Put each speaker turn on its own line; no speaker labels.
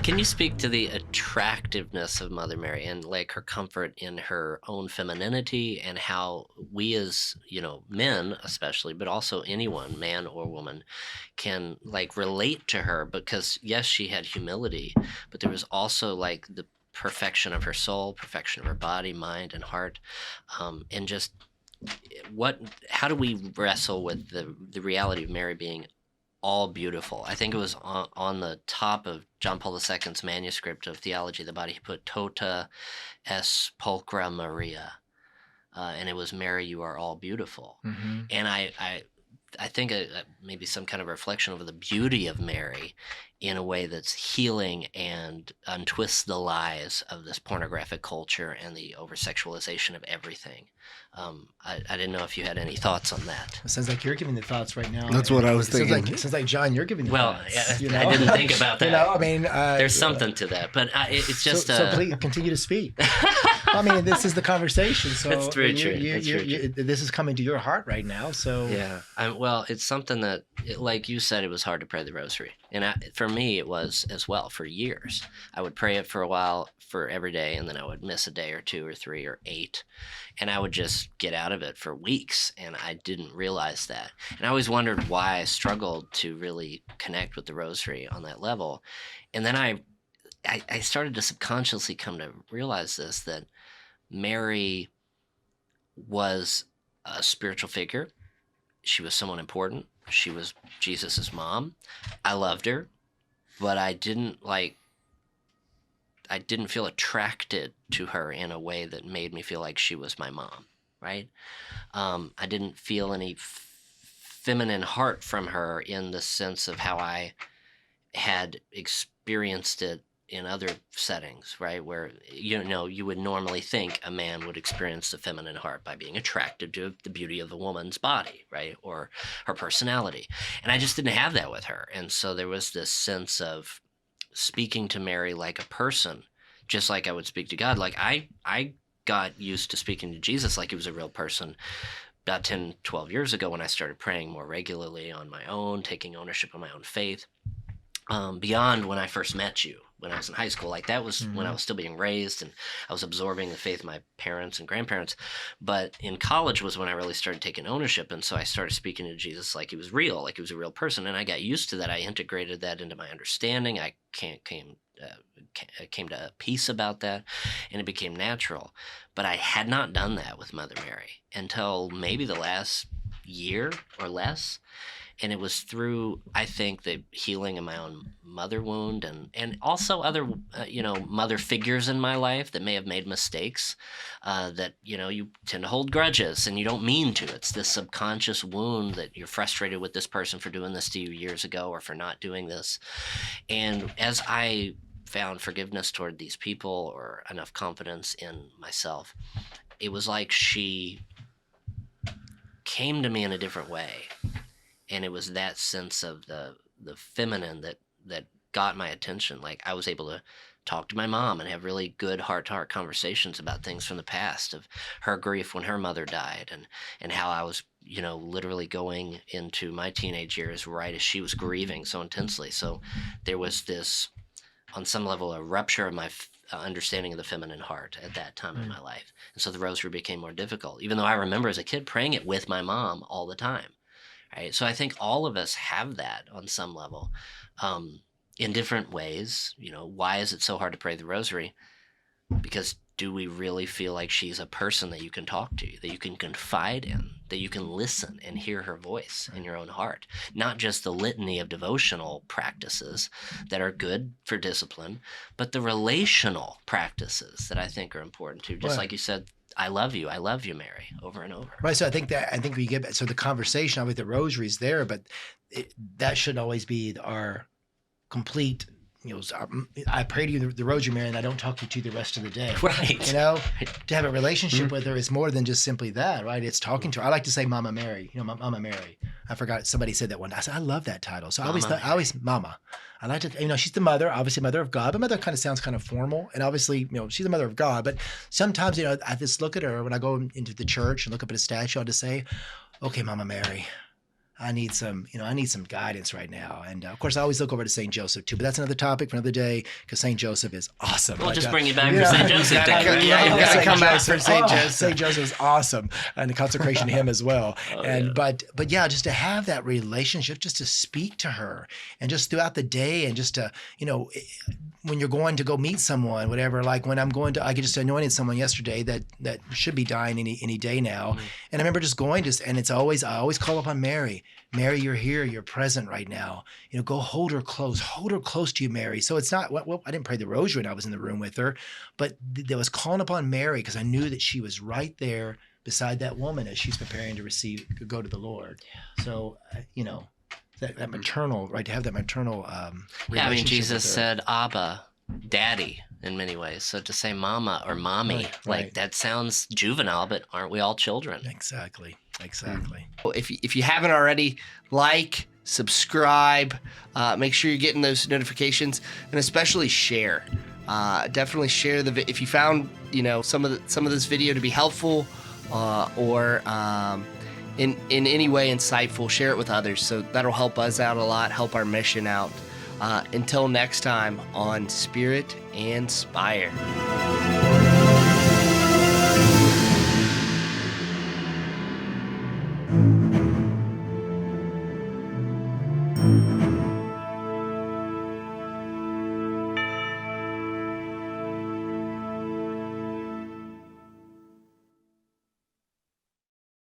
Can you speak to the attractiveness of Mother Mary and like her comfort in her own femininity and how we as, men especially, but also anyone, man or woman, can like relate to her because yes, she had humility, but there was also like the perfection of her soul, perfection of her body, mind, and heart, and just what how do we wrestle with the reality of Mary being all beautiful? I think it was on the top of John Paul II's manuscript of Theology of the Body. He put "Tota es pulchra Maria," and it was "Mary, you are all beautiful."
Mm-hmm.
And I think maybe some kind of reflection over the beauty of Mary in a way that's healing and untwists the lies of this pornographic culture and the over sexualization of everything. I didn't know if you had any thoughts on that.
It sounds like you're giving the thoughts right now.
That's what I was thinking.
It sounds like John, you're giving the thoughts.
Yeah, I didn't think about that.
I mean,
there's something to that, but it's just.
So please continue to speak. I mean, this is the conversation. So
that's very true.
This is coming to your heart right now. So
yeah, well, it's something that, like you said, it was hard to pray the Rosary, and for me, it was as well. For years, I would pray it for a while, for every day, and then I would miss a day or 2 or 3 or 8, and I would just get out of it for weeks, and I didn't realize that. And I always wondered why I struggled to really connect with the Rosary on that level, and then I started to subconsciously come to realize this, that Mary was a spiritual figure. She was someone important. She was Jesus's mom. I loved her, but I didn't feel attracted to her in a way that made me feel like she was my mom, right? I didn't feel any feminine heart from her in the sense of how I had experienced it in other settings, right? Where, you would normally think a man would experience the feminine heart by being attracted to the beauty of a woman's body, right? Or her personality. And I just didn't have that with her. And so there was this sense of speaking to Mary like a person, just like I would speak to God. Like I got used to speaking to Jesus like he was a real person about 10, 12 years ago when I started praying more regularly on my own, taking ownership of my own faith. Beyond when I first met you, when I was in high school, like that was when I was still being raised and I was absorbing the faith of my parents and grandparents. But in college was when I really started taking ownership. And so I started speaking to Jesus like he was real, like he was a real person. And I got used to that. I integrated that into my understanding. I came to peace about that, and it became natural. But I had not done that with Mother Mary until maybe the last year or less. And it was through, I think, the healing of my own mother wound and also other, mother figures in my life that may have made mistakes, that, you tend to hold grudges and you don't mean to. It's this subconscious wound that you're frustrated with this person for doing this to you years ago or for not doing this. And as I found forgiveness toward these people or enough confidence in myself, it was like she came to me in a different way. And it was that sense of the feminine that got my attention. Like I was able to talk to my mom and have really good heart-to-heart conversations about things from the past, of her grief when her mother died, and how I was, literally going into my teenage years right as she was grieving so intensely. So there was this, on some level, a rupture of my understanding of the feminine heart at that time in my life. And so the Rosary became more difficult, even though I remember as a kid praying it with my mom all the time. Right? So I think all of us have that on some level, in different ways. Why is it so hard to pray the Rosary? Because do we really feel like she's a person that you can talk to, that you can confide in, that you can listen and hear her voice in your own heart? Not just the litany of devotional practices that are good for discipline, but the relational practices that I think are important too. Just like you said, I love you, Mary, over and over.
Right. So I think we get, so the conversation with the Rosary is there, but that should always be our complete, I pray to you the Rosary, Mary, and I don't talk to you the rest of the day.
Right.
To have a relationship with her is more than just simply that, right? It's talking to her. I like to say Mama Mary, Mama Mary. I forgot, somebody said that one day. I said, I love that title. So I always Mama. I like to, she's the mother, obviously mother of God, but mother kind of sounds kind of formal. And obviously, she's the mother of God. But sometimes, I just look at her when I go into the church and look up at a statue, I'll just say, okay, Mama Mary, I need some, I need some guidance right now. And of course, I always look over to St. Joseph too, but that's another topic for another day because St. Joseph is awesome.
We'll
Like,
just bring you back for
know,
St. Joseph Day.
Yeah,
you've got to
St.
come back
Joseph.
for St. Joseph.
St. Joseph is awesome, and the consecration hymn as well.
Oh,
and
yeah.
but yeah, just to have that relationship, just to speak to her, and just throughout the day, and just to when you're going to go meet someone, whatever. Like when I just anointed someone yesterday that should be dying any day now, and I remember just going and I always call upon Mary. Mary, you're here, you're present right now. Go hold her close to you, Mary. So it's not, well, I didn't pray the rosary when I was in the room with her, but there was calling upon Mary because I knew that she was right there beside that woman as she's preparing to go to the Lord. So, that maternal, right, to have that maternal relationship.
Yeah, I mean,
with
Jesus
her.
said Abba, Daddy, in many ways. So to say Mama or Mommy,
Right.
that sounds juvenile, but aren't we all children?
Exactly.
If you haven't already, like, subscribe, make sure you're getting those notifications, and especially share. Definitely share if you found some of this video to be helpful or in any way insightful. Share it with others, so that'll help us out a lot, help our mission out. Until next time on Spirit and Spire.